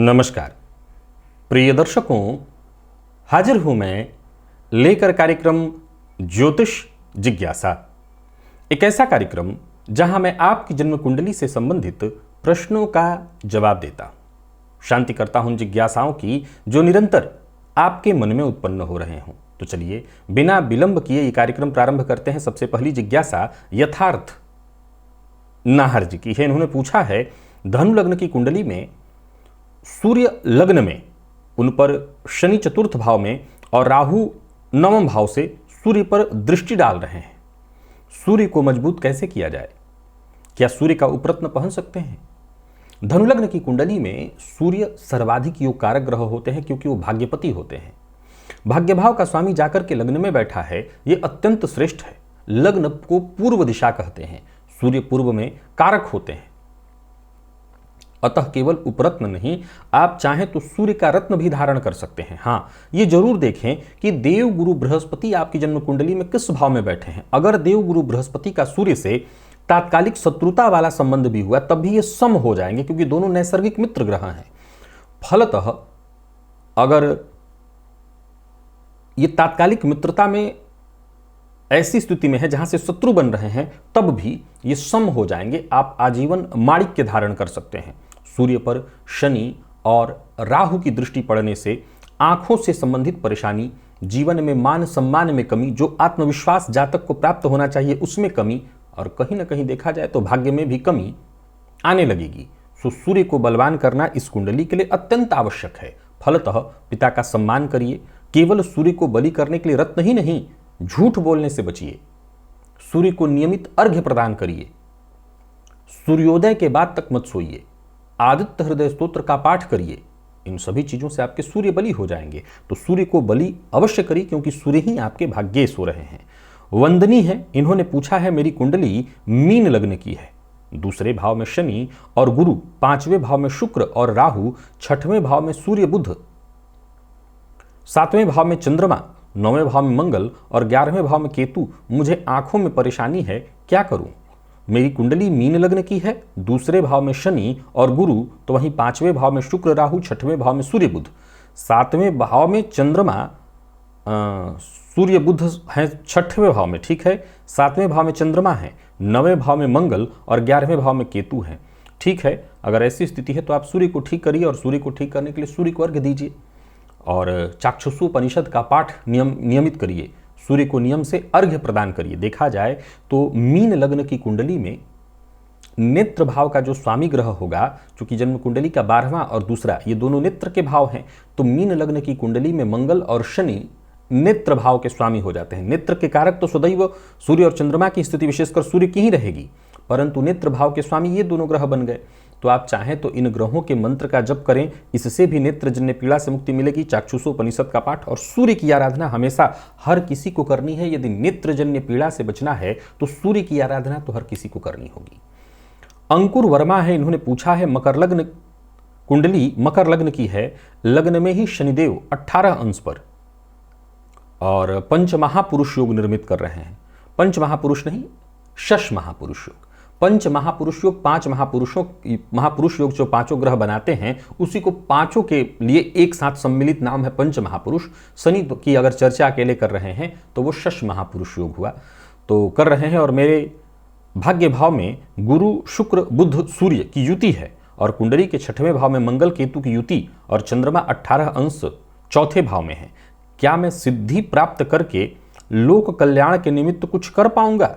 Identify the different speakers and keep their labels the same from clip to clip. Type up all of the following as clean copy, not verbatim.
Speaker 1: नमस्कार प्रिय दर्शकों, हाजिर हूं मैं लेकर कार्यक्रम ज्योतिष जिज्ञासा। एक ऐसा कार्यक्रम जहां मैं आपकी जन्म कुंडली से संबंधित प्रश्नों का जवाब देता हूं, शांति करता हूं जिज्ञासाओं की जो निरंतर आपके मन में उत्पन्न हो रहे हों। तो चलिए बिना विलंब किए ये कार्यक्रम प्रारंभ करते हैं। सबसे पहली जिज्ञासा यथार्थ नाहर जी की है। इन्होंने पूछा है, धनु लग्न की कुंडली में सूर्य लग्न में उन पर शनि चतुर्थ भाव में और राहु नवम भाव से सूर्य पर दृष्टि डाल रहे हैं। सूर्य को मजबूत कैसे किया जाए? क्या सूर्य का उपरत्न पहन सकते हैं? धनु लग्न की कुंडली में सूर्य सर्वाधिक योग कारक ग्रह होते हैं क्योंकि वो भाग्यपति होते हैं। भाग्य भाव का स्वामी जाकर के लग्न में बैठा है, ये अत्यंत श्रेष्ठ है। लग्न को पूर्व दिशा कहते हैं। सूर्य पूर्व में कारक होते हैं। अतः केवल उपरत्न नहीं, आप चाहें तो सूर्य का रत्न भी धारण कर सकते हैं। हाँ, ये जरूर देखें कि देव गुरु बृहस्पति आपकी जन्म कुंडली में किस भाव में बैठे हैं। अगर देव गुरु बृहस्पति का सूर्य से तात्कालिक शत्रुता वाला संबंध भी हुआ तब भी ये सम हो जाएंगे क्योंकि दोनों नैसर्गिक मित्र ग्रह हैं। फलतः अगर ये तात्कालिक मित्रता में ऐसी स्थिति में है जहां से शत्रु बन रहे हैं तब भी ये सम हो जाएंगे। आप आजीवन माणिक्य धारण कर सकते हैं। सूर्य पर शनि और राहु की दृष्टि पड़ने से आंखों से संबंधित परेशानी, जीवन में मान सम्मान में कमी, जो आत्मविश्वास जातक को प्राप्त होना चाहिए उसमें कमी, और कहीं ना कहीं देखा जाए तो भाग्य में भी कमी आने लगेगी। सो सूर्य को बलवान करना इस कुंडली के लिए अत्यंत आवश्यक है। फलतः पिता का सम्मान करिए। केवल सूर्य को बलि करने के लिए रत्न ही नहीं, झूठ बोलने से बचिए। सूर्य को नियमित अर्घ्य प्रदान करिए। सूर्योदय के बाद तक मत सोइए। आदित्य हृदय स्तोत्र का पाठ करिए। इन सभी चीजों से आपके सूर्य बलि हो जाएंगे। तो सूर्य को बलि अवश्य करिए क्योंकि सूर्य ही आपके भाग्येश हो रहे हैं। वंदनी है, इन्होंने पूछा है, मेरी कुंडली मीन लग्न की है। दूसरे भाव में शनि और गुरु, पांचवें भाव में शुक्र और राहु, छठवें भाव में सूर्य बुध, सातवें भाव में चंद्रमा, नौवें भाव में मंगल और 11वें भाव में केतु। मुझे आंखों में परेशानी है, क्या करूं? मेरी कुंडली मीन लग्न की है। दूसरे भाव में शनि और गुरु, तो वहीं पांचवें भाव में शुक्र राहु, छठवें भाव में सूर्य बुध, सातवें भाव में चंद्रमा, सूर्य बुध है छठवें भाव में, ठीक है। सातवें भाव में चंद्रमा है, नौवें भाव में मंगल और 11वें भाव में केतु है, ठीक है। अगर ऐसी स्थिति है तो आप सूर्य को ठीक करिए और सूर्य को ठीक करने के लिए सूर्य को अर्घ्य दीजिए और चाक्षुषोपनिषद का पाठ नियमित करिए। सूर्य को नियम से अर्घ्य प्रदान करिए। देखा जाए तो मीन लग्न की कुंडली में नेत्र भाव का जो स्वामी ग्रह होगा, चूंकि जन्म कुंडली का 12वां और दूसरा ये दोनों नेत्र के भाव हैं, तो मीन लग्न की कुंडली में मंगल और शनि नेत्र भाव के स्वामी हो जाते हैं। नेत्र के कारक तो सदैव सूर्य और चंद्रमा की स्थिति विशेषकर सूर्य की ही रहेगी, परंतु नेत्र भाव के स्वामी ये दोनों ग्रह बन गए। तो आप चाहें तो इन ग्रहों के मंत्र का जप करें, इससे भी नेत्रजन्य पीड़ा से मुक्ति मिलेगी। चाक्षुषोपनिषद का पाठ और सूर्य की आराधना हमेशा हर किसी को करनी है। यदि नेत्रजन्य पीड़ा से बचना है तो सूर्य की आराधना तो हर किसी को करनी होगी। अंकुर वर्मा है, इन्होंने पूछा है, मकर लग्न कुंडली मकर लग्न की है। लग्न में ही शनिदेव 18 अंश पर और पंच महापुरुष योग निर्मित कर रहे हैं। पंच महापुरुष नहीं, शश महापुरुष योग। पंच महापुरुष योग, पांच महापुरुष योग जो पांचों ग्रह बनाते हैं उसी को पांचों के लिए एक साथ सम्मिलित नाम है पंच महापुरुष। शनि की अगर चर्चा अकेले कर रहे हैं तो वो शश महापुरुष योग हुआ, तो कर रहे हैं। और मेरे भाग्य भाव में गुरु शुक्र बुध सूर्य की युति है और कुंडली के छठवें भाव में मंगल केतु की युति और चंद्रमा 18 अंश चौथे भाव में है। क्या मैं सिद्धि प्राप्त करके लोक कल्याण के निमित्त कुछ कर पाऊंगा?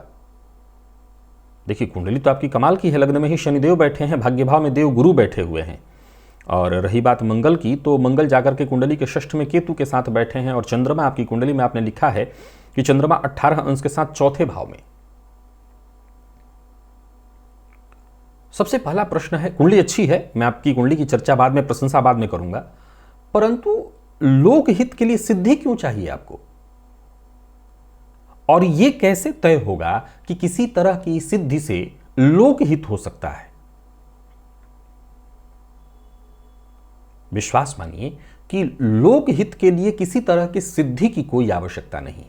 Speaker 1: देखिए, कुंडली तो आपकी कमाल की है। लग्न में ही शनिदेव बैठे हैं, भाग्य भाव में देव गुरु बैठे हुए हैं। और रही बात मंगल की, तो मंगल जाकर के कुंडली के षष्ठ में केतु के साथ बैठे हैं और चंद्रमा आपकी कुंडली में आपने लिखा है कि चंद्रमा 18 अंश के साथ चौथे भाव में। सबसे पहला प्रश्न है, कुंडली अच्छी है, मैं आपकी कुंडली की चर्चा बाद में, प्रशंसा बाद में करूंगा, परंतु लोकहित के लिए सिद्धि क्यों चाहिए आपको? और यह कैसे तय होगा कि किसी तरह की सिद्धि से लोकहित हो सकता है? विश्वास मानिए कि लोकहित के लिए किसी तरह की सिद्धि की कोई आवश्यकता नहीं।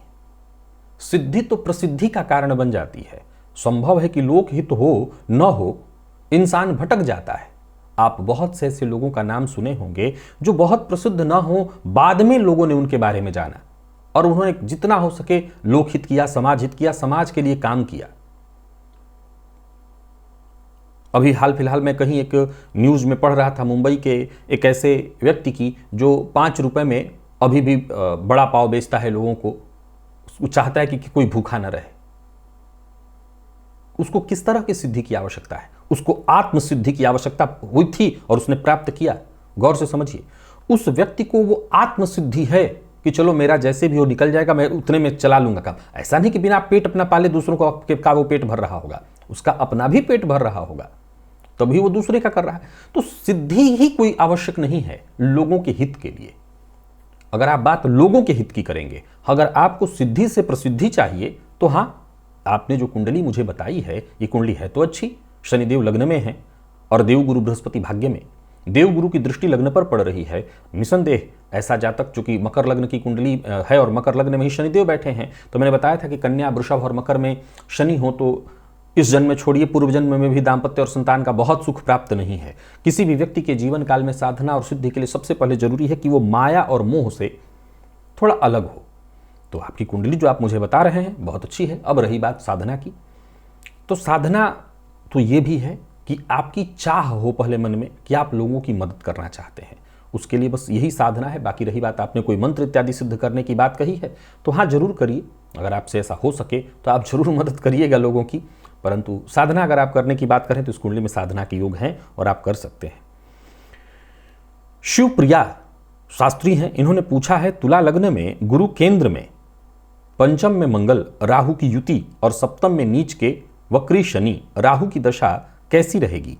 Speaker 1: सिद्धि तो प्रसिद्धि का कारण बन जाती है। संभव है कि लोकहित हो न हो, इंसान भटक जाता है आप बहुत से ऐसे लोगों का नाम सुने होंगे जो बहुत प्रसिद्ध ना हो, बाद में लोगों ने उनके बारे में जाना और उन्होंने जितना हो सके लोकहित किया, समाज हित किया, समाज के लिए काम किया। अभी हाल फिलहाल में कहीं एक न्यूज में पढ़ रहा था मुंबई के एक ऐसे व्यक्ति की जो 5 रुपए में अभी भी बड़ा पाव बेचता है लोगों को। वो चाहता है कि कोई भूखा न रहे। उसको किस तरह की सिद्धि की आवश्यकता है? उसको आत्मसिद्धि की आवश्यकता हुई थी और उसने प्राप्त किया। गौर से समझिए, उस व्यक्ति को वो आत्मसिद्धि है कि चलो मेरा जैसे भी हो निकल जाएगा, मैं उतने में चला लूंगा काम। ऐसा नहीं कि बिना पेट अपना पाले दूसरों का वो पेट भर रहा होगा, उसका अपना भी पेट भर रहा होगा, तभी वो दूसरे का कर रहा है। तो सिद्धि ही कोई आवश्यक नहीं है लोगों के हित के लिए। अगर आप बात लोगों के हित की करेंगे, अगर आपको सिद्धि से प्रसिद्धि चाहिए, तो हाँ, आपने जो कुंडली मुझे बताई है, ये कुंडली है तो अच्छी। शनिदेव लग्न में है और देवगुरु बृहस्पति भाग्य में। देवगुरु की दृष्टि लग्न पर पड़ रही है। निसंदेह ऐसा जातक चूंकि मकर लग्न की कुंडली है और मकर लग्न में ही शनिदेव बैठे हैं, तो मैंने बताया था कि कन्या, वृषभ और मकर में शनि हो तो इस जन्म में छोड़िए, पूर्व जन्म में भी दाम्पत्य और संतान का बहुत सुख प्राप्त नहीं है। किसी भी व्यक्ति के जीवन काल में साधना और सिद्धि के लिए सबसे पहले जरूरी है कि वो माया और मोह से थोड़ा अलग हो। तो आपकी कुंडली जो आप मुझे बता रहे हैं बहुत अच्छी है। अब रही बात साधना की, तो साधना तो ये भी है कि आपकी चाह हो पहले मन में कि आप लोगों की मदद करना चाहते हैं, उसके लिए बस यही साधना है। बाकी रही बात, आपने कोई मंत्र इत्यादि सिद्ध करने की बात कही है तो हाँ जरूर करिए, अगर आपसे ऐसा हो सके तो आप जरूर मदद करिएगा लोगों की। परंतु साधना अगर आप करने की बात करें तो इस कुंडली में साधना के योग हैं और आप कर सकते हैं। शिवप्रिया शास्त्री हैं, इन्होंने पूछा है तुला लग्न में गुरु केंद्र में पंचम में मंगल राहु की युति और सप्तम में नीच के वक्री शनि राहु की दशा कैसी रहेगी?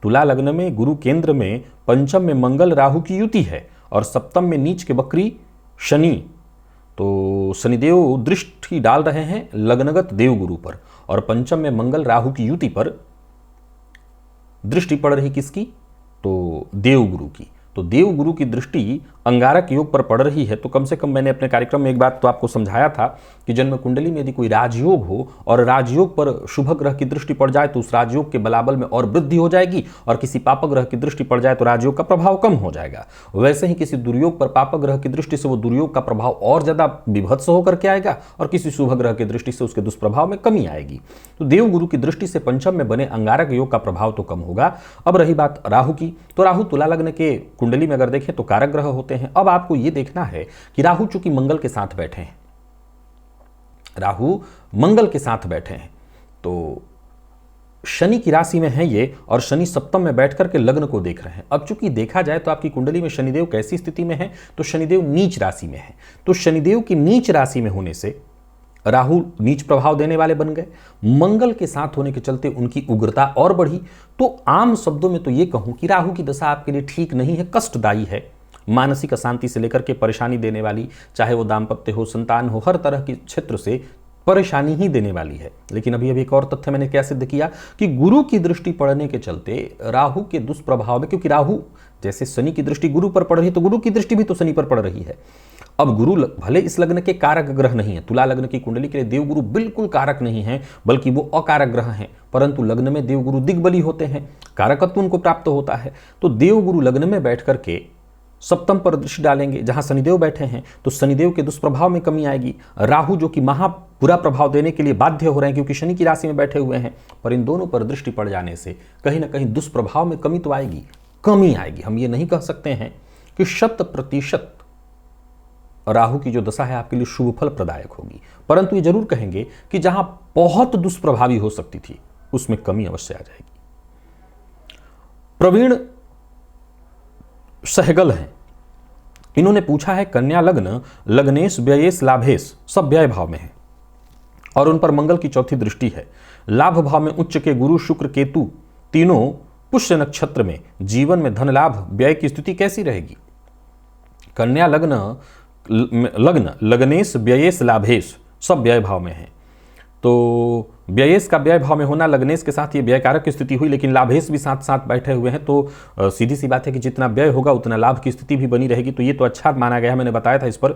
Speaker 1: तुला लग्न में गुरु केंद्र में पंचम में मंगल राहु की युति है और सप्तम में नीच के वक्री शनि, तो शनिदेव दृष्टि डाल रहे हैं लग्नगत देवगुरु पर और पंचम में मंगल राहु की युति पर दृष्टि पड़ रही किसकी? तो देवगुरु की। तो देवगुरु की दृष्टि अंगारक योग पर पड़ रही है। तो कम से कम मैंने अपने कार्यक्रम में एक बात तो आपको समझाया था कि जन्म कुंडली में यदि कोई राजयोग हो और राजयोग पर शुभ ग्रह की दृष्टि पड़ जाए तो उस राजयोग के बलाबल में और वृद्धि हो जाएगी, और किसी पाप ग्रह की दृष्टि पड़ जाए तो राजयोग का प्रभाव कम हो जाएगा। वैसे ही किसी दुर्योग पर पाप ग्रह की दृष्टि से वो दुर्योग का प्रभाव और ज्यादा विभत्स होकर के आएगा और किसी शुभ ग्रह की दृष्टि से उसके दुष्प्रभाव में कमी आएगी। तो देवगुरु की दृष्टि से पंचम में बने अंगारक योग का प्रभाव तो कम होगा। अब रही बात राहु की, तो राहु तुला लग्न के कुंडली में अगर देखें तो कारक ग्रह होते हैं। अब आपको यह देखना है कि राहु चूंकि मंगल के साथ बैठे हैं, राहु मंगल के साथ बैठे हैं, तो शनि की राशि में है ये और शनि सप्तम में बैठ करके लग्न को देख रहे हैं। अब चूंकि देखा जाए तो आपकी कुंडली में शनिदेव कैसी स्थिति में है? तो शनिदेव नीच राशि में है। तो शनिदेव की नीच राशि में होने से राहु नीच प्रभाव देने वाले बन गए। मंगल के साथ होने के चलते उनकी उग्रता और बढ़ी। तो आम शब्दों में तो ये कहूं कि राहु की दशा आपके लिए ठीक नहीं है, कष्टदायी है, मानसिक अशांति से लेकर के परेशानी देने वाली, चाहे वो दाम्पत्य हो, संतान हो, हर तरह के क्षेत्र से परेशानी ही देने वाली है। लेकिन अभी एक और तथ्य मैंने क्या सिद्ध किया कि गुरु की दृष्टि पड़ने के चलते राहु के दुष्प्रभाव में, क्योंकि राहु जैसे शनि की दृष्टि गुरु पर पड़ रही है तो गुरु की दृष्टि भी तो शनि पर पड़ रही है। अब गुरु भले इस लग्न के कारक ग्रह नहीं है, तुला लग्न की कुंडली के लिए देवगुरु बिल्कुल कारक नहीं है, बल्कि वो अकारक ग्रह हैं, परंतु लग्न में देवगुरु दिग्बली होते हैं, कारकत्व उनको प्राप्त होता है। तो देवगुरु लग्न में बैठ करके सप्तम पर दृष्टि डालेंगे जहां शनिदेव बैठे हैं, तो शनिदेव के दुष्प्रभाव में कमी आएगी। राहु जो कि महा बुरा प्रभाव देने के लिए बाध्य हो रहे हैं क्योंकि शनि की राशि में बैठे हुए हैं, पर इन दोनों पर दृष्टि पड़ जाने से कहीं ना कहीं दुष्प्रभाव में कमी तो आएगी, कमी आएगी। हम ये नहीं कह सकते हैं कि 100% राहु की जो दशा है आपके लिए शुभ फल प्रदायक होगी, परंतु ये जरूर कहेंगे कि जहां बहुत दुष्प्रभावी हो सकती थी उसमें कमी अवश्य आ जाएगी। प्रवीण सहगल हैं, इन्होंने पूछा है कन्या लग्न लग्नेश व्ययेश लाभेश सब व्यय भाव में है और उन पर मंगल की चौथी दृष्टि है। लाभ भाव में उच्च के गुरु शुक्र केतु तीनों पुष्य नक्षत्र में जीवन में धन लाभ व्यय की स्थिति कैसी रहेगी? कन्या लग्न लग्नेश व्ययेश लाभेश सब व्यय भाव में है। तो व्ययेश का व्यय भाव में होना, लग्नेश के साथ ये व्ययकारक की स्थिति हुई, लेकिन लाभेश भी साथ साथ बैठे हुए हैं, तो सीधी सी बात है कि जितना व्यय होगा उतना लाभ की स्थिति भी बनी रहेगी। तो ये तो अच्छा माना गया है, मैंने बताया था इस पर।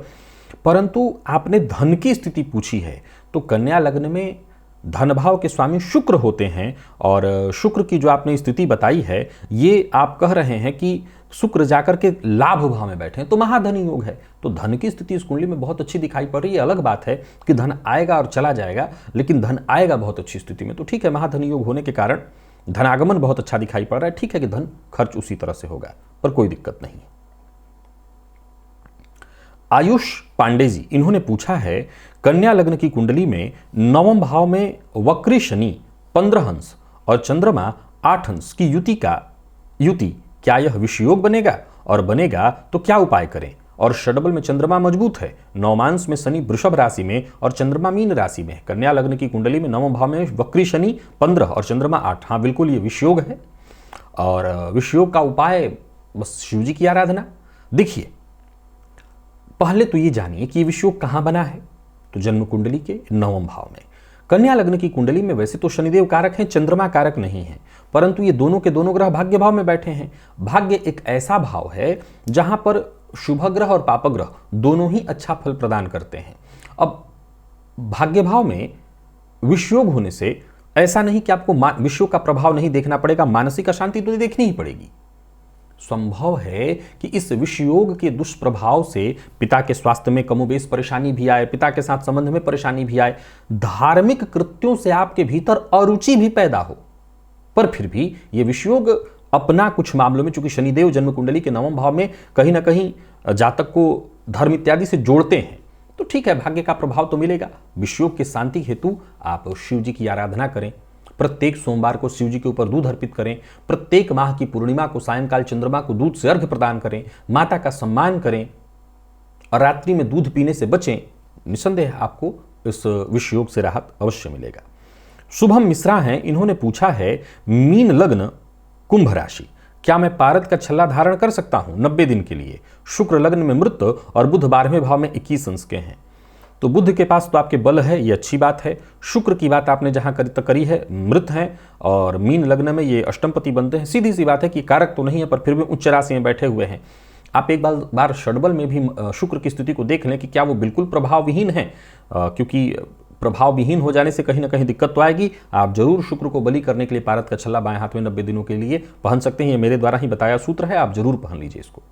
Speaker 1: परंतु आपने धन की स्थिति पूछी है, तो कन्या लग्न में धन भाव के स्वामी शुक्र होते हैं और शुक्र की जो आपने स्थिति बताई है, ये आप कह रहे हैं कि शुक्र जाकर के लाभ भाव में बैठे हैं तो महाधनी योग है। तो धन की स्थिति इस कुंडली में बहुत अच्छी दिखाई पड़ रही है। अलग बात है कि धन आएगा और चला जाएगा, लेकिन धन आएगा बहुत अच्छी स्थिति में। तो ठीक है, महाधनी योग होने के कारण धनागमन बहुत अच्छा दिखाई पड़ रहा है। ठीक है कि धन खर्च उसी तरह से होगा, पर कोई दिक्कत नहीं। आयुष पांडे जी, इन्होंने पूछा है, कन्या लग्न की कुंडली में नवम भाव में वक्री शनि 15 अंश और चंद्रमा 8 अंश की युति क्या यह विषयोग बनेगा, और बनेगा तो क्या उपाय करें? और षडबल में चंद्रमा मजबूत है, नवमांश में शनि वृषभ राशि में और चंद्रमा मीन राशि में। कन्या लग्न की कुंडली में नवम भाव में वक्री शनि 15 और चंद्रमा 8। हाँ बिल्कुल, ये विषयोग है। और विषयोग का उपाय बस शिव जी की आराधना। देखिए, पहले तो ये जानिए कि विषयोग कहां बना है। तो जन्म कुंडली के नवम भाव में। कन्या लग्न की कुंडली में वैसे तो शनिदेव कारक हैं, चंद्रमा कारक नहीं है, परंतु ये दोनों के दोनों ग्रह भाग्य भाव में बैठे हैं। भाग्य एक ऐसा भाव है जहां पर शुभ ग्रह और पाप ग्रह दोनों ही अच्छा फल प्रदान करते हैं। अब भाग्य भाव में विषयोग होने से ऐसा नहीं कि आपको विषयोग का प्रभाव नहीं देखना पड़ेगा, मानसिक अशांति तो देखनी ही पड़ेगी। संभव है कि इस विषयोग के दुष्प्रभाव से पिता के स्वास्थ्य में कमोबेश परेशानी भी आए, पिता के साथ संबंध में परेशानी भी आए, धार्मिक कृत्यों से आपके भीतर अरुचि भी पैदा हो। पर फिर भी ये विषयोग अपना कुछ मामलों में, चूंकि शनिदेव जन्म कुंडली के नवम भाव में कहीं ना कहीं जातक को धर्म इत्यादि से जोड़ते हैं, तो ठीक है, भाग्य का प्रभाव तो मिलेगा। विषयोग के शांति हेतु आप शिव जी की आराधना करें। प्रत्येक सोमवार को शिव जी के ऊपर दूध अर्पित करें। प्रत्येक माह की पूर्णिमा को सायंकाल चंद्रमा को दूध से अर्घ्य प्रदान करें। माता का सम्मान करें और रात्रि में दूध पीने से बचें। निसंदेह आपको इस विषयोग से राहत अवश्य मिलेगा। शुभम मिश्रा हैं, इन्होंने पूछा है, मीन लग्न कुंभ राशि, क्या मैं पारद का छल्ला धारण कर सकता हूं 90 दिन के लिए? शुक्र लग्न में मृत और बुध 12वें भाव में 21 अंश के हैं। तो बुध के पास तो आपके बल है, ये अच्छी बात है। शुक्र की बात आपने जहां करी है, मृत हैं और मीन लग्न में ये अष्टमपति बनते हैं। सीधी सी बात है कि कारक तो नहीं है, पर फिर भी उच्च राशि में बैठे हुए हैं। आप एक बार षडबल में भी शुक्र की स्थिति को देख लें कि क्या वो बिल्कुल प्रभाव विहीन है, क्योंकि प्रभाव विहीन हो जाने से कहीं ना कहीं दिक्कत तो आएगी। आप जरूर शुक्र को बलि करने के लिए पारद का छल्ला बाएं हाथ में 90 दिनों के लिए पहन सकते हैं। ये मेरे द्वारा ही बताया सूत्र है, आप जरूर पहन लीजिए इसको।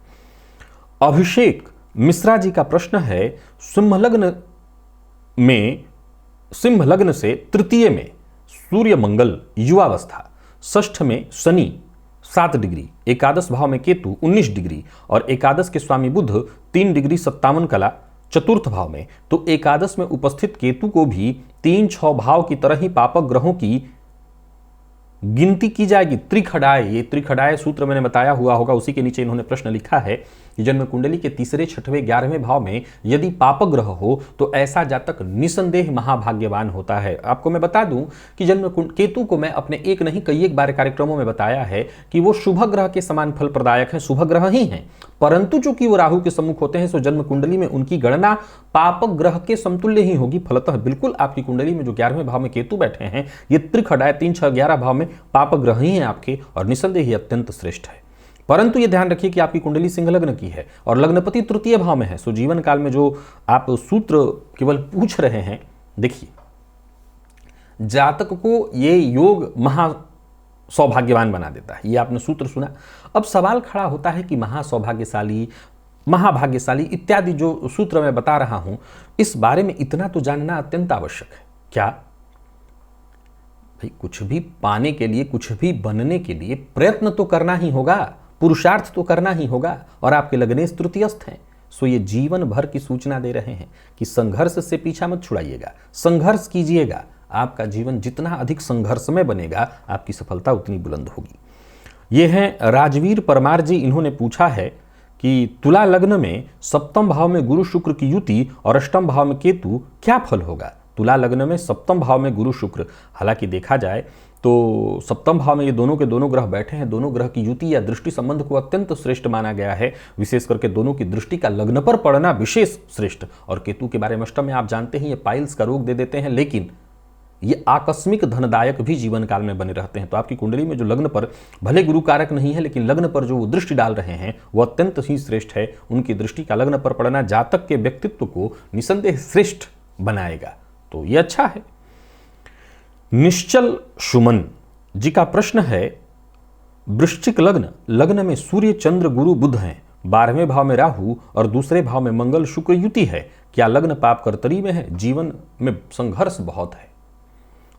Speaker 1: अभिषेक मिश्रा जी का प्रश्न है, सिंह लग्न से तृतीय में सूर्य मंगल युवावस्था, षष्ठ में शनि 7 डिग्री, एकादश भाव में केतु 19 डिग्री और एकादश के स्वामी बुध 3 डिग्री 57 कला चतुर्थ भाव में। तो एकादश में उपस्थित केतु को भी 3-6 भाव की तरह ही पापक ग्रहों की गिनती की जाएगी। त्रिखडाय, ये त्रिखडाय सूत्र मैंने बताया हुआ होगा, उसी के नीचे इन्होंने प्रश्न लिखा है कि जन्म कुंडली के तीसरे, छठवें, 11वें भाव में यदि पापक ग्रह हो तो ऐसा जातक निसंदेह महाभाग्यवान होता है। आपको मैं बता दूं कि जन्म केतु को मैं अपने एक नहीं कई एक बार कार्यक्रमों में बताया है कि वो शुभ ग्रह के समान फल प्रदायक हैं, शुभ ग्रह ही हैं, परंतु चूंकि वो राहु के सम्मुख होते हैं, सो जन्म कुंडली में उनकी गणना पापक ग्रह के समतुल्य ही होगी। फलतः बिल्कुल आपकी कुंडली में जो 11वें भाव में केतु बैठे हैं, ये त्रिखडाय 3, 6, 11 भाव में पापक ग्रह ही हैं आपके, और निसंदेह ही अत्यंत श्रेष्ठ है। परंतु ये ध्यान रखिए कि आपकी कुंडली सिंह लग्न की है और लग्नपति तृतीय भाव में है। सो जीवन काल में जो आप सूत्र केवल पूछ रहे हैं, देखिए जातक को ये योग महा सौभाग्यवान बना देता है। ये आपने सूत्र सुना। अब सवाल खड़ा होता है कि महासौभाग्यशाली, महाभाग्यशाली इत्यादि जो सूत्र मैं बता रहा हूं, इस बारे में इतना तो जानना अत्यंत आवश्यक है। क्या भाई, कुछ भी पाने के लिए, कुछ भी बनने के लिए प्रयत्न तो करना ही होगा, पुरुषार्थ तो करना ही होगा, और आपके लग्नेश तृतीयस्थ हैं। सो ये जीवन भर की सूचना दे रहे हैं कि संघर्ष से पीछा मत छुड़ाइएगा, संघर्ष कीजिएगा। आपका जीवन जितना अधिक संघर्षमय बनेगा, आपकी सफलता उतनी बुलंद होगी। ये हैं राजवीर परमार जी, इन्होंने पूछा है कि तुला लग्न में सप्तम भाव में गुरु शुक्र की युति और अष्टम भाव में केतु, क्या फल होगा? तुला लग्न में सप्तम भाव में गुरु शुक्र, हालांकि देखा जाए तो सप्तम भाव में ये दोनों के दोनों ग्रह बैठे हैं। दोनों ग्रह की युति या दृष्टि संबंध को अत्यंत श्रेष्ठ माना गया है। विशेष करके दोनों की दृष्टि का लग्न पर पड़ना विशेष श्रेष्ठ। और केतु के बारे में अष्टम में आप जानते हैं, ये पाइल्स का रोग दे देते हैं, लेकिन ये आकस्मिक धनदायक भी जीवन काल में बने रहते हैं। तो आपकी कुंडली में जो लग्न पर भले गुरु कारक नहीं है, लेकिन लग्न पर जो वो दृष्टि डाल रहे हैं वो अत्यंत ही श्रेष्ठ है। उनकी दृष्टि का लग्न पर पड़ना जातक के व्यक्तित्व को निसंदेह श्रेष्ठ बनाएगा, तो ये अच्छा है। निश्चल सुमन जी का प्रश्न है, वृश्चिक लग्न, लग्न में सूर्य चंद्र गुरु बुध हैं, 12वें भाव में राहु और दूसरे भाव में मंगल शुक्र युति है, क्या लग्न पाप कर्तरी में है? जीवन में संघर्ष बहुत है।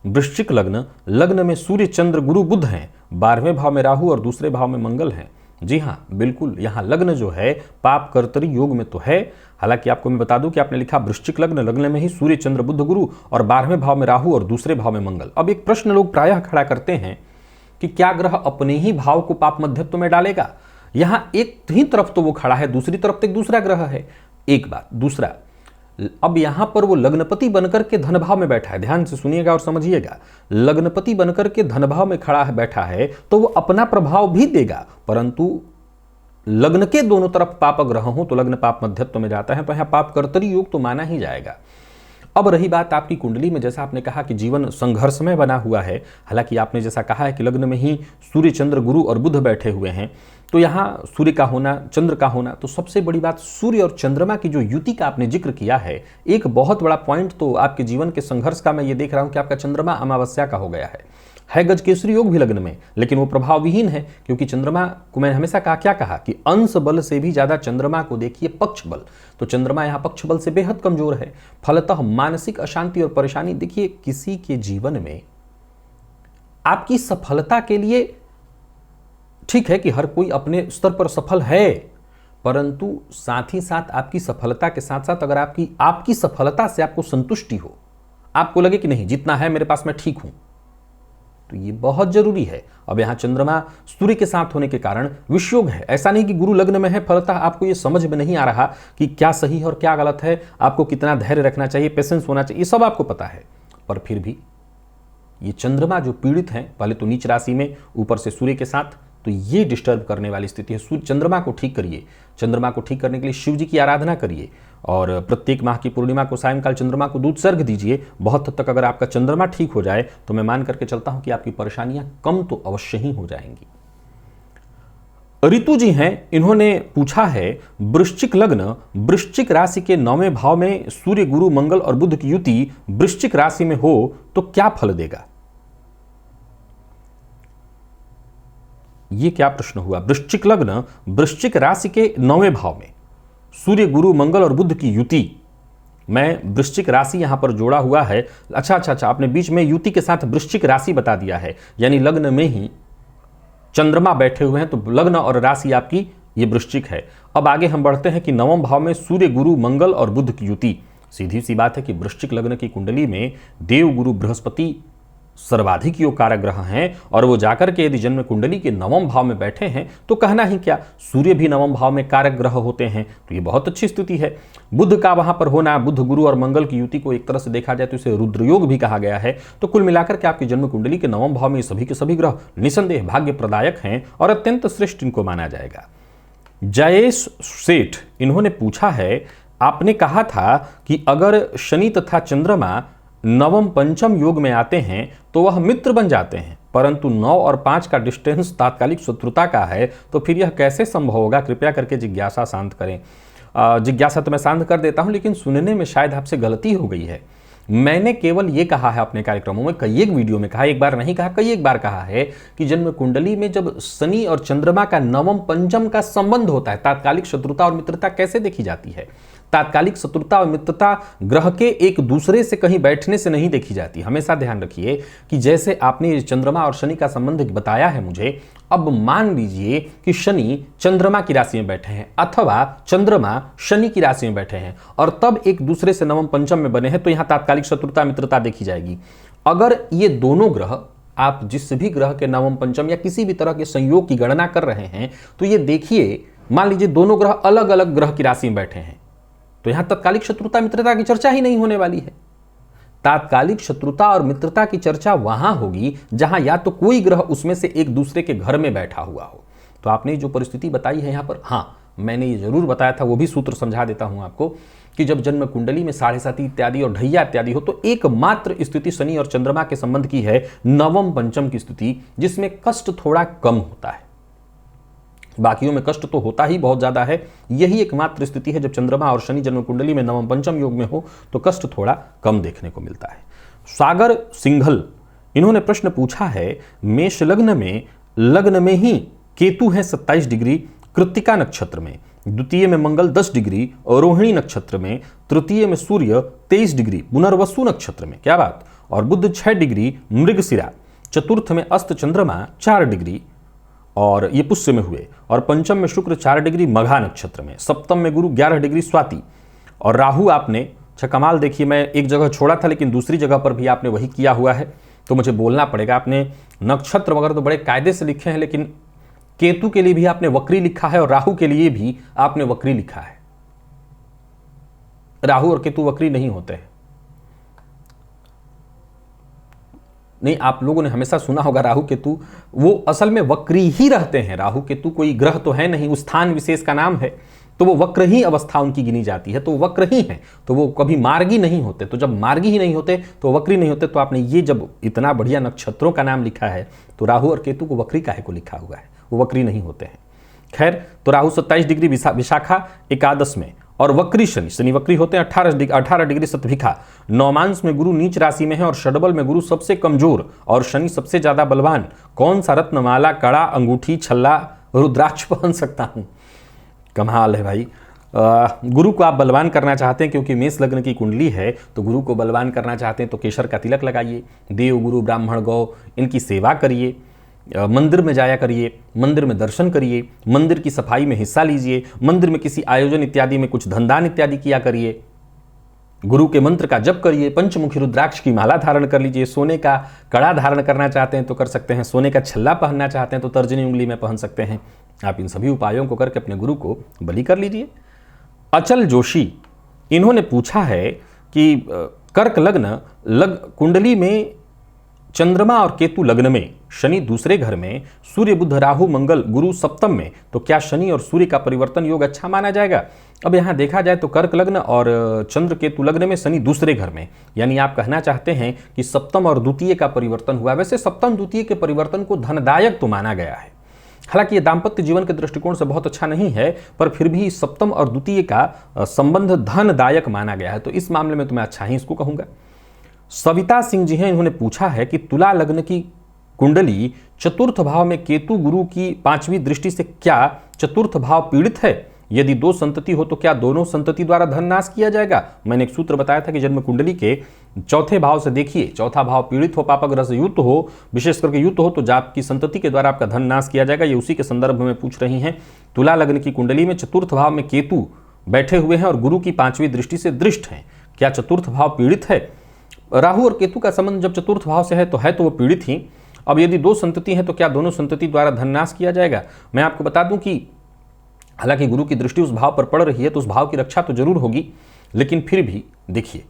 Speaker 1: वृश्चिक लग्न, लग्न में सूर्य चंद्र गुरु बुध हैं, 12वें भाव में राहु और दूसरे भाव में मंगल हैं। जी हाँ, बिल्कुल, यहाँ लग्न जो है पाप कर्तरी योग में तो है। हालांकि आपको मैं बता दूं कि आपने लिखा वृश्चिक लग्न, लग्न में ही सूर्य चंद्र बुध गुरु और 12वें भाव में राहु और दूसरे भाव में मंगल। अब एक प्रश्न लोग प्रायः खड़ा करते हैं कि क्या ग्रह अपने ही भाव को पाप मध्यत्व में डालेगा? यहां एक ही तरफ तो वो खड़ा है, दूसरी तरफ तो एक दूसरा ग्रह है। एक बात। दूसरा, अब यहां पर वो लग्नपति बनकर के धन भाव में बैठा है। ध्यान से सुनिएगा और समझिएगा। लग्नपति बनकर के धन भाव में खड़ा है, बैठा है, तो वो अपना प्रभाव भी देगा, परंतु लग्न के दोनों तरफ पाप ग्रह हो तो लग्न पाप मध्यत्व में जाता है, तो यहां पाप कर्तरी योग तो माना ही जाएगा। अब रही बात आपकी कुंडली में, जैसा आपने कहा कि जीवन संघर्षमय बना हुआ है, हालांकि आपने जैसा कहा है कि लग्न में ही सूर्य चंद्र गुरु और बुध बैठे हुए हैं, तो यहाँ सूर्य का होना, चंद्र का होना, तो सबसे बड़ी बात सूर्य और चंद्रमा की जो युति का आपने जिक्र किया है, एक बहुत बड़ा पॉइंट तो आपके जीवन के संघर्ष का मैं ये देख रहा हूं कि आपका चंद्रमा अमावस्या का हो गया है गजकेसरी योग भी लग्न में, लेकिन वो प्रभाव विहीन है, क्योंकि चंद्रमा को मैंने हमेशा क्या कहा कि अंश बल से भी ज्यादा चंद्रमा को देखिए पक्ष बल, तो चंद्रमा यहां पक्ष बल से बेहद कमजोर है। फलतः मानसिक अशांति और परेशानी, देखिए किसी के जीवन में आपकी सफलता के लिए ठीक है कि हर कोई अपने स्तर पर सफल है, परंतु साथ ही साथ आपकी सफलता के साथ साथ अगर आपकी सफलता से आपको संतुष्टि हो, आपको लगे कि नहीं जितना है मेरे पास मैं ठीक हूं, तो ये बहुत जरूरी है। अब यहां चंद्रमा सूर्य के साथ होने के कारण विषयोग है। ऐसा नहीं कि गुरु लग्न में है, फलतः आपको ये समझ में नहीं आ रहा कि क्या सही है और क्या गलत है, आपको कितना धैर्य रखना चाहिए, पेशेंस होना चाहिए, ये सब आपको पता है। पर फिर भी ये चंद्रमा जो पीड़ित हैं, पहले तो नीच राशि में, ऊपर से सूर्य के साथ, तो ये डिस्टर्ब करने वाली स्थिति है। सूर्य चंद्रमा को ठीक करिए। चंद्रमा को ठीक करने के लिए शिव जी की आराधना करिए और प्रत्येक माह की पूर्णिमा को सायंकाल चंद्रमा को दूध सर्घ दीजिए। बहुत हद तक अगर आपका चंद्रमा ठीक हो जाए तो मैं मान करके चलता हूं कि आपकी परेशानियां कम तो अवश्य ही हो जाएंगी। ऋतु जी हैं, इन्होंने पूछा है वृश्चिक लग्न, वृश्चिक राशि के 9वें भाव में सूर्य गुरु मंगल और बुध की युति वृश्चिक राशि में हो तो क्या फल देगा? ये क्या प्रश्न हुआ? वृश्चिक लग्न, वृश्चिक राशि के 9वें भाव में सूर्य गुरु मंगल और बुध की युति, मैं वृश्चिक राशि यहां पर जोड़ा हुआ है। अच्छा, आपने बीच में युति के साथ वृश्चिक राशि बता दिया है, यानी लग्न में ही चंद्रमा बैठे हुए हैं, तो लग्न और राशि आपकी ये वृश्चिक है। अब आगे हम बढ़ते हैं कि 9वें भाव में सूर्य गुरु मंगल और बुध की युति। सीधी सी बात है कि वृश्चिक लग्न की कुंडली में देव गुरु बृहस्पति सर्वाधिक योग कारक ग्रह हैं और वो जाकर के यदि जन्म कुंडली के 9वें भाव में बैठे हैं तो कहना ही क्या, सूर्य भी 9वें भाव में कारक ग्रह होते हैं, तो ये बहुत अच्छी स्थिति है। बुध का वहां पर होना, बुध गुरु और मंगल की युति को एक तरह से देखा जाए तो इसे रुद्र योग भी कहा गया है। तो कुल मिलाकर के आपकी जन्म कुंडली के 9वें भाव में सभी के सभी ग्रह निसंदेह भाग्य प्रदायक हैं और अत्यंत श्रेष्ठ इनको माना जाएगा। जयेश सेठ, इन्होंने पूछा है, आपने कहा था कि अगर शनि तथा चंद्रमा 9वें पंचम योग में आते हैं तो वह मित्र बन जाते हैं, परंतु 9 और 5 का डिस्टेंस तात्कालिक शत्रुता का है, तो फिर यह कैसे संभव होगा? कृपया करके जिज्ञासा शांत करें। जिज्ञासा तो मैं शांत कर देता हूं, लेकिन सुनने में शायद आपसे गलती हो गई है। मैंने केवल ये कहा है अपने कार्यक्रमों में, कई एक वीडियो में कहा, एक बार नहीं कहा, कई एक बार कहा है कि जन्म कुंडली में जब शनि और चंद्रमा का 9वें पंचम का संबंध होता है, तात्कालिक शत्रुता और मित्रता कैसे देखी जाती है? तात्कालिक शत्रुता और मित्रता ग्रह के एक दूसरे से कहीं बैठने से नहीं देखी जाती। हमेशा ध्यान रखिए कि जैसे आपने चंद्रमा और शनि का संबंध बताया है मुझे, अब मान लीजिए कि शनि चंद्रमा की राशि में बैठे हैं अथवा चंद्रमा शनि की राशि में बैठे हैं और तब एक दूसरे से 9वें पंचम में बने हैं, तो यहां तात्कालिक शत्रुता मित्रता देखी जाएगी। अगर ये दोनों ग्रह, आप जिस भी ग्रह के 9वें पंचम या किसी भी तरह के संयोग की गणना कर रहे हैं, तो ये देखिए, मान लीजिए दोनों ग्रह अलग अलग ग्रह की राशि में बैठे हैं, तो यहां तात्कालिक शत्रुता मित्रता की चर्चा ही नहीं होने वाली है। तात्कालिक शत्रुता और मित्रता की चर्चा वहां होगी जहां या तो कोई ग्रह उसमें से एक दूसरे के घर में बैठा हुआ हो। तो आपने जो परिस्थिति बताई है यहां पर, हाँ मैंने ये जरूर बताया था, वो भी सूत्र समझा देता हूं आपको कि जब जन्म कुंडली में 7.5 इत्यादि और ढैया इत्यादि हो तो एकमात्र स्थिति शनि और चंद्रमा के संबंध की है 9वें पंचम की स्थिति, जिसमें कष्ट थोड़ा कम होता है। बाकियों में कष्ट तो होता ही बहुत ज्यादा है, यही एकमात्र स्थिति है जब चंद्रमा और शनि जन्म कुंडली में 9वें पंचम योग में हो तो कष्ट थोड़ा कम देखने को मिलता है। सागर सिंघल, इन्होंने प्रश्न पूछा है, मेष लग्न में ही केतु है 27 डिग्री कृत्तिका नक्षत्र में, द्वितीय में मंगल 10 डिग्री और रोहिणी नक्षत्र में, तृतीय में सूर्य 23 डिग्री पुनर्वसु नक्षत्र में, क्या बात, और बुध 6 डिग्री मृगशिरा, चतुर्थ में अस्त चंद्रमा 4 डिग्री और ये पुष्य में हुए, और पंचम में शुक्र 4 डिग्री मघा नक्षत्र में, सप्तम में गुरु 11 डिग्री स्वाति, और राहु आपने, अच्छा कमाल देखिए, मैं एक जगह छोड़ा था लेकिन दूसरी जगह पर भी आपने वही किया हुआ है, तो मुझे बोलना पड़ेगा। आपने नक्षत्र वगैरह तो बड़े कायदे से लिखे हैं, लेकिन केतु के लिए भी आपने वक्री लिखा है और राहु के लिए भी आपने वक्री लिखा है। राहु और केतु वक्री नहीं होते हैं। नहीं, आप लोगों ने हमेशा सुना होगा राहु केतु, वो असल में वक्री ही रहते हैं। राहु केतु कोई ग्रह तो है नहीं, उस स्थान विशेष का नाम है, तो वो वक्र ही अवस्था उनकी गिनी जाती है, तो वो वक्र ही है, तो वो कभी मार्गी नहीं होते। तो जब मार्गी ही नहीं होते तो वक्री नहीं होते। तो आपने ये जब इतना बढ़िया नक्षत्रों का नाम लिखा है तो राहु और केतु को वक्री काहे को लिखा हुआ है, वो वक्री नहीं होते हैं। खैर, तो राहु 27 डिग्री विशाखा एकादश में, और वक्री शनि वक्री होते हैं 18 डिग्री सतभिखा, नौमांश में गुरु नीच राशि में है और षडबल में गुरु सबसे कमजोर और शनि सबसे ज्यादा बलवान। कौन सा रत्नमाला, कड़ा, अंगूठी, छल्ला, रुद्राक्ष पहन सकता हूं? कमाल है भाई। गुरु को आप बलवान करना चाहते हैं, क्योंकि मेष लग्न की कुंडली है, तो गुरु को बलवान करना चाहते हैं तो केसर का तिलक लगाइए, देव गुरु ब्राह्मण गौ इनकी सेवा करिए, मंदिर में जाया करिए, मंदिर में दर्शन करिए, मंदिर की सफाई में हिस्सा लीजिए, मंदिर में किसी आयोजन इत्यादि में कुछ धनदान इत्यादि किया करिए, गुरु के मंत्र का जप करिए, पंचमुखी रुद्राक्ष की माला धारण कर लीजिए, सोने का कड़ा धारण करना चाहते हैं तो कर सकते हैं, सोने का छल्ला पहनना चाहते हैं तो तर्जनी उंगली में पहन सकते हैं। आप इन सभी उपायों को करके अपने गुरु को बलि कर लीजिए। अचल जोशी, इन्होंने पूछा है कि कर्क लग्न कुंडली में चंद्रमा और केतु लग्न में, शनि दूसरे घर में, सूर्य बुध राहु मंगल गुरु सप्तम में, तो क्या शनि और सूर्य का परिवर्तन योग अच्छा माना जाएगा? अब यहां देखा जाए तो कर्क लग्न और चंद्र केतु लग्न में, शनि दूसरे घर में, यानी आप कहना चाहते हैं कि सप्तम और द्वितीय का परिवर्तन हुआ। वैसे सप्तम द्वितीय के परिवर्तन को धनदायक तो माना गया है, हालांकि ये दाम्पत्य जीवन के दृष्टिकोण से बहुत अच्छा नहीं है, पर फिर भी सप्तम और द्वितीय का संबंध धनदायक माना गया है, तो इस मामले में तो मैं अच्छा ही इसको कहूंगा। सविता सिंह जी हैं, इन्होंने पूछा है कि तुला लग्न की कुंडली चतुर्थ भाव में केतु गुरु की 5वीं दृष्टि से क्या चतुर्थ भाव पीड़ित है? यदि 2 संतति हो तो क्या दोनों संतति द्वारा धन नाश किया जाएगा? मैंने एक सूत्र बताया था कि जन्म कुंडली के चौथे भाव से देखिए, चौथा भाव पीड़ित हो, पापग्रह से युक्त हो, विशेष करके युक्त हो, तो आपकी संतति के द्वारा आपका धन नाश किया जाएगा। ये उसी के संदर्भ में पूछ रही हैं। तुला लग्न की कुंडली में चतुर्थ भाव में केतु बैठे हुए हैं और गुरु की 5वीं दृष्टि से दृष्ट हैं, क्या चतुर्थ भाव पीड़ित है? राहु और केतु का संबंध जब चतुर्थ भाव से है तो वो पीड़ित ही। अब यदि 2 संतति हैं तो क्या दोनों संतति द्वारा धननाश किया जाएगा? मैं आपको बता दूं कि हालांकि गुरु की दृष्टि उस भाव पर पड़ रही है तो उस भाव की रक्षा तो जरूर होगी, लेकिन फिर भी देखिए,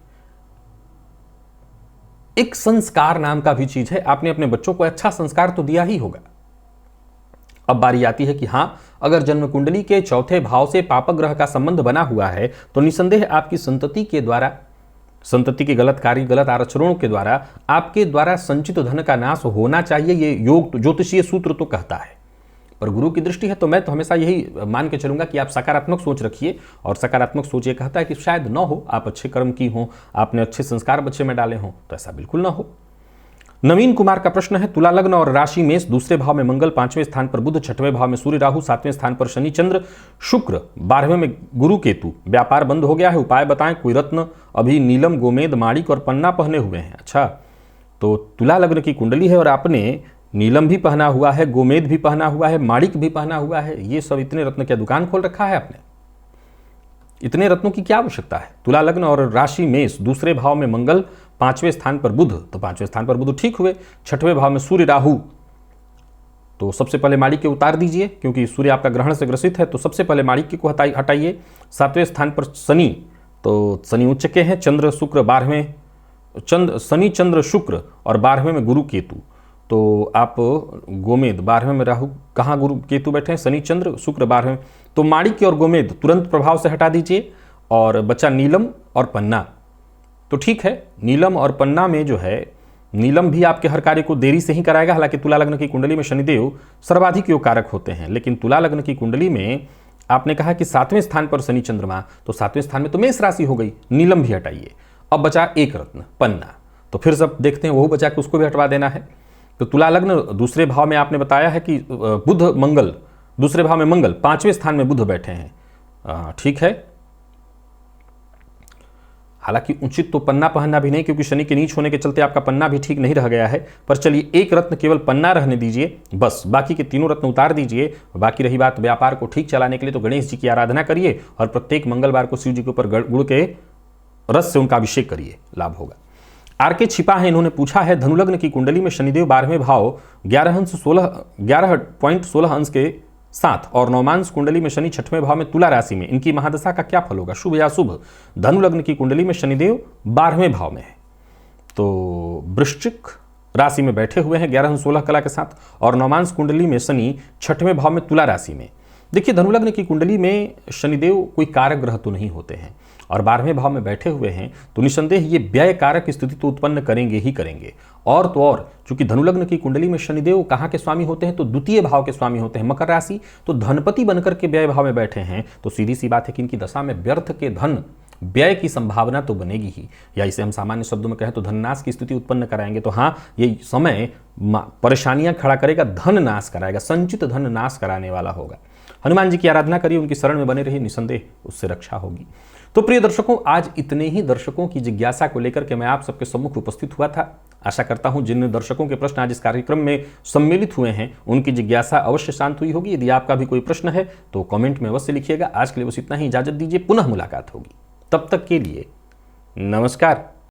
Speaker 1: एक संस्कार नाम का भी चीज है। आपने अपने बच्चों को अच्छा संस्कार तो दिया ही होगा। अब बारी आती है कि हां, अगर जन्म कुंडली के चौथे भाव से पापग्रह का संबंध बना हुआ है तो निसंदेह आपकी संतति के द्वारा, संतति के गलत कार्य, गलत आचरणों के द्वारा आपके द्वारा संचित धन का नाश होना चाहिए। ये योग ज्योतिषीय सूत्र तो कहता है, पर गुरु की दृष्टि है तो मैं तो हमेशा यही मान के चलूंगा कि आप सकारात्मक सोच रखिए, और सकारात्मक सोच ये कहता है कि शायद न हो, आप अच्छे कर्म की हो, आपने अच्छे संस्कार बच्चे में डाले हों, तो ऐसा बिल्कुल ना हो। नवीन कुमार का प्रश्न है, तुला लग्न और राशि मेष, दूसरे भाव में मंगल, 5वें स्थान पर बुध, 6वें भाव में सूर्य राहु, 7वें स्थान पर शनि चंद्र शुक्र, 12वें में गुरु केतु, व्यापार बंद हो गया है, उपाय बताएं। कोई रत्न अभी नीलम, गोमेद, माणिक और पन्ना पहने हुए हैं। अच्छा, तो तुला लग्न की कुंडली है और आपने नीलम भी पहना हुआ है, गोमेद भी पहना हुआ है, माणिक भी पहना हुआ है, ये सब इतने रत्न क्या दुकान खोल रखा है आपने? इतने रत्नों की क्या आवश्यकता है? तुला लग्न और राशि मेष, दूसरे भाव में मंगल, 5वें स्थान पर बुध, तो 5वें स्थान पर बुध ठीक हुए, 6वें भाव में सूर्य राहु, तो सबसे पहले माणिक के उतार दीजिए, क्योंकि सूर्य आपका ग्रहण से ग्रसित है, तो सबसे पहले माणिक को हटाइए। 7वें स्थान पर शनि, तो शनि उच्च के हैं, चंद्र शुक्र 12वें, शनि चंद्र शुक्र और 12वें में गुरु केतु, तो आप गोमेद 12वें में राहु, कहाँ गुरु केतु बैठे हैं? शनि चंद्र शुक्र 12वें, तो माणिक और गोमेद तुरंत प्रभाव से हटा दीजिए और बचा नीलम और पन्ना। तो ठीक है, नीलम और पन्ना में जो है, नीलम भी आपके हर कार्य को देरी से ही कराएगा। हालांकि तुला लग्न की कुंडली में शनिदेव सर्वाधिक योग कारक होते हैं, लेकिन तुला लग्न की कुंडली में आपने कहा कि 7वें स्थान पर शनि चंद्रमा, तो 7वें स्थान में तो मेष राशि हो गई, नीलम भी हटाइए। अब बचा एक रत्न पन्ना, तो तो फिर सब देखते हैं, वही बचा के उसको भी हटवा देना है। तो तुला लग्न दूसरे भाव में आपने बताया है कि बुध मंगल, दूसरे भाव में मंगल, 5वें स्थान में बुध बैठे हैं। ठीक है, हालांकि उचित तो पन्ना पहनना भी नहीं, क्योंकि शनि के नीच होने के चलते आपका पन्ना भी ठीक नहीं रह गया है। पर चलिए एक रत्न केवल पन्ना रहने दीजिए, बस बाकी के तीनों रत्न उतार दीजिए। बाकी रही बात व्यापार को ठीक चलाने के लिए, तो गणेश जी की आराधना करिए और प्रत्येक मंगलवार को शिव जी के ऊपर गुड़ के रस से उनका अभिषेक करिए, लाभ होगा। आरके छिपा है, इन्होंने पूछा है धनुलग्न की कुंडली में शनिदेव 12वें भाव 11.16 अंश के साथ और नवमांश कुंडली में शनि 6वें भाव में तुला राशि में, इनकी महादशा का क्या फल होगा, शुभ या शुभ। धनुलग्न की कुंडली में शनिदेव 12वें भाव में है, तो वृश्चिक राशि में बैठे हुए हैं 11.16 कला के साथ, और नवमांश कुंडली में शनि 6वें भाव में तुला राशि में। देखिए धनुलग्न की कुंडली में शनिदेव कोई कारक ग्रह तो नहीं होते हैं, और 12वें भाव में बैठे हुए हैं, तो निसंदेह ये व्यय कारक स्थिति तो उत्पन्न करेंगे ही करेंगे। और तो और चूंकि धनुलग्न की कुंडली में शनिदेव कहाँ के स्वामी होते हैं, तो द्वितीय भाव के स्वामी होते हैं, मकर राशि, तो धनपति बनकर के व्यय भाव में बैठे हैं, तो सीधी सी बात है कि इनकी दशा में व्यर्थ के धन व्यय की संभावना तो बनेगी ही, या इसे हम सामान्य शब्दों में कहें तो धननाश की स्थिति उत्पन्न कराएंगे। तो हाँ, ये समय परेशानियां खड़ा करेगा, धन नाश कराएगा, संचित धन नाश कराने वाला होगा। हनुमान जी की आराधना करिए, उनकी शरण में बने रहिए, निसंदेह उससे रक्षा होगी। तो प्रिय दर्शकों, आज इतने ही दर्शकों की जिज्ञासा को लेकर के मैं आप सबके सम्मुख उपस्थित हुआ था। आशा करता हूं जिन दर्शकों के प्रश्न आज इस कार्यक्रम में सम्मिलित हुए हैं, उनकी जिज्ञासा अवश्य शांत हुई होगी। यदि आपका भी कोई प्रश्न है तो कमेंट में अवश्य लिखिएगा। आज के लिए बस इतना ही, इजाजत दीजिए, पुनः मुलाकात होगी। तब तक के लिए नमस्कार।